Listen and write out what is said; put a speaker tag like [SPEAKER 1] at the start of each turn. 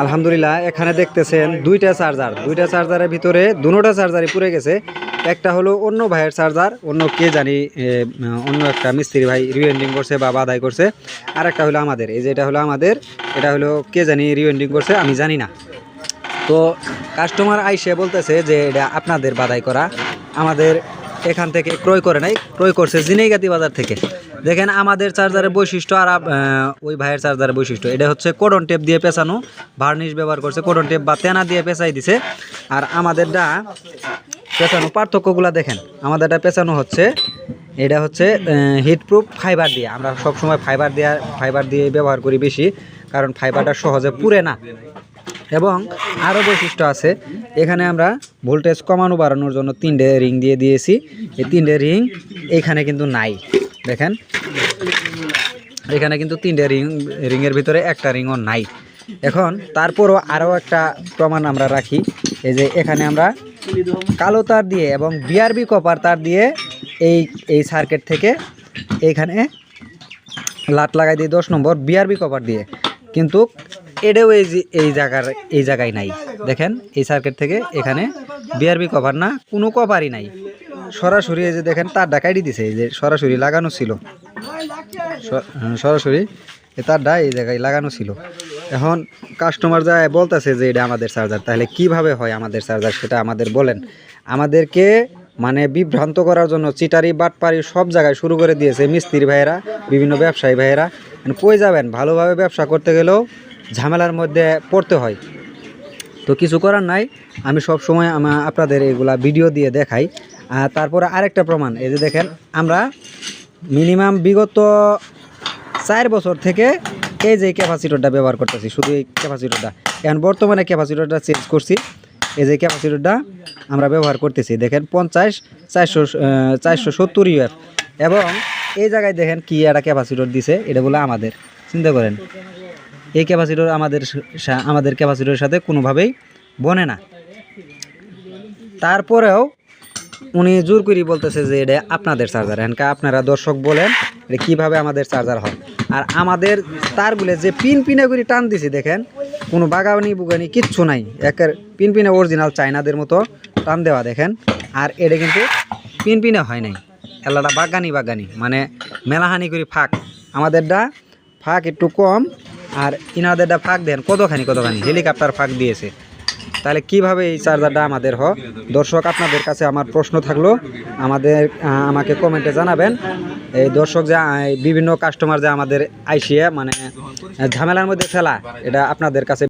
[SPEAKER 1] আলহামদুলিল্লাহ এখানে দেখতেছেন দুইটা চার্জারের ভিতরে দুটোটা চার্জারই পুড়ে গেছে। একটা হলো অন্য ভাইয়ের চার্জার, অন্য কে জানি অন্য একটা মিস্ত্রি ভাই রিওয়েন্ডিং করছে বা বাধাই করছে। আর একটা হলো আমাদের, এই যে এটা হলো আমাদের, এটা হলো কে জানি রিওয়েন্ডিং করছে, আমি জানি না। তো কাস্টমার আইসে বলতেছে যে এটা আপনাদের বাধাই করা, আমাদের এখান থেকে ক্রয় করে নাই, ক্রয় করছে জিনেগাতি বাজার থেকে। দেখেন আমাদের চার্জারের বৈশিষ্ট্য আর ওই ভাইয়ের চার্জারের বৈশিষ্ট্য, এটা হচ্ছে কোডন টেপ দিয়ে পেঁচানো, ভার্নিশ ব্যবহার করছে, কোডন টেপ বা তেনা দিয়ে পেঁচাই দিছে। আর আমাদেরটা পেঁচানো পার্থক্যগুলো দেখেন, আমাদেরটা পেঁচানো হচ্ছে, এটা হচ্ছে হিটপ্রুফ ফাইবার দিয়ে। আমরা সবসময় ফাইবার দিয়ে ব্যবহার করি বেশি, কারণ ফাইবারটা সহজে পুড়ে না। এবং আরও বৈশিষ্ট্য আছে, এখানে আমরা ভোল্টেজ কমানো বাড়ানোর জন্য 3টে রিং দিয়ে দিয়েছি। এই 3টে রিং এখানে কিন্তু নাই, দেখেন এখানে কিন্তু 3টে রিংয়ের ভিতরে একটা রিংও নাই। এখন তারপরও আরও একটা প্রমাণ আমরা রাখি, এই যে এখানে আমরা কালো তার দিয়ে এবং বিআরবি কপার তার দিয়ে এই সার্কিট থেকে এইখানে লাট লাগাই দিই 10 নম্বর বিআরবি কপার দিয়ে, কিন্তু এটাও এই জায়গায় নাই। দেখেন এই সার্কিট থেকে এখানে বিআরবি কভার না, কোনো কভারই নাই, সরাসরি এই যে দেখেন তারটা কাটি দিছে, এই যে সরাসরি লাগানো ছিল, সরাসরি তারটা এই জায়গায় লাগানো ছিল। এখন কাস্টমার যায় বলতেছে যে এটা আমাদের চার্জার, তাহলে কিভাবে হয় আমাদের চার্জার সেটা আমাদের বলেন। আমাদেরকে মানে বিভ্রান্ত করার জন্য চিটারি বাটপারি সব জায়গায় শুরু করে দিয়েছে মিস্ত্রি ভাইয়েরা, বিভিন্ন ব্যবসায়ী ভাইয়েরা। কই যাবেন, ভালোভাবে ব্যবসা করতে গেলেও ঝামেলার মধ্যে পড়তে হয়, তো কিছু করার নাই। আমি সব সময় আপনাদের এগুলা ভিডিও দিয়ে দেখাই। তারপরে আরেকটা প্রমাণ, এই যে দেখেন আমরা মিনিমাম বিগত 4 বছর থেকে এই যে ক্যাপাসিটরটা ব্যবহার করতেছি, শুধু এই ক্যাপাসিটরটা। এখন বর্তমানে ক্যাপাসিটরটা চেঞ্জ করছি, এই যে ক্যাপাসিটরটা আমরা ব্যবহার করতেছি, দেখেন 50-470 ইউএফ। এবং এই জায়গায় দেখেন কি একটা ক্যাপাসিটর দিছে, এটা বলে আমাদের, চিন্তা করেন এই ক্যাপাসিটর আমাদের ক্যাপাসিটরের সাথে কোনোভাবেই বনে না। তারপরেও উনি জোর করে বলতেছে যে এটা আপনাদের চার্জার। এখানকার আপনারা দর্শক বলেন এটা কীভাবে আমাদের চার্জার হয়। আর আমাদের তারগুলো যে পিনে করে টান দিছি, দেখেন কোনো বাগানি বুগানি কিচ্ছু নাই, একের পিনে অরিজিনাল চাইনাদের মতো টান দেওয়া, দেখেন। আর এটা কিন্তু পিনে হয় নাই, এলাটা বাগানি মানে মেলাহানি করে ফাঁক, আমাদেরটা ফাঁক একটু কম, আর ইনাদেরটা ফাঁক দেন কতখানি হেলিকপ্টার ফাঁক দিয়েছে। তাহলে কিভাবে এই চার্জারটা আমাদের হয়? দর্শক আপনাদের কাছে আমার প্রশ্ন থাকলো, আমাকে কমেন্টে জানাবেন। এই দর্শক যে বিভিন্ন কাস্টমার যে আমাদের আইসিয়ে মানে ঝামেলার মধ্যে ফেলা, এটা আপনাদের কাছে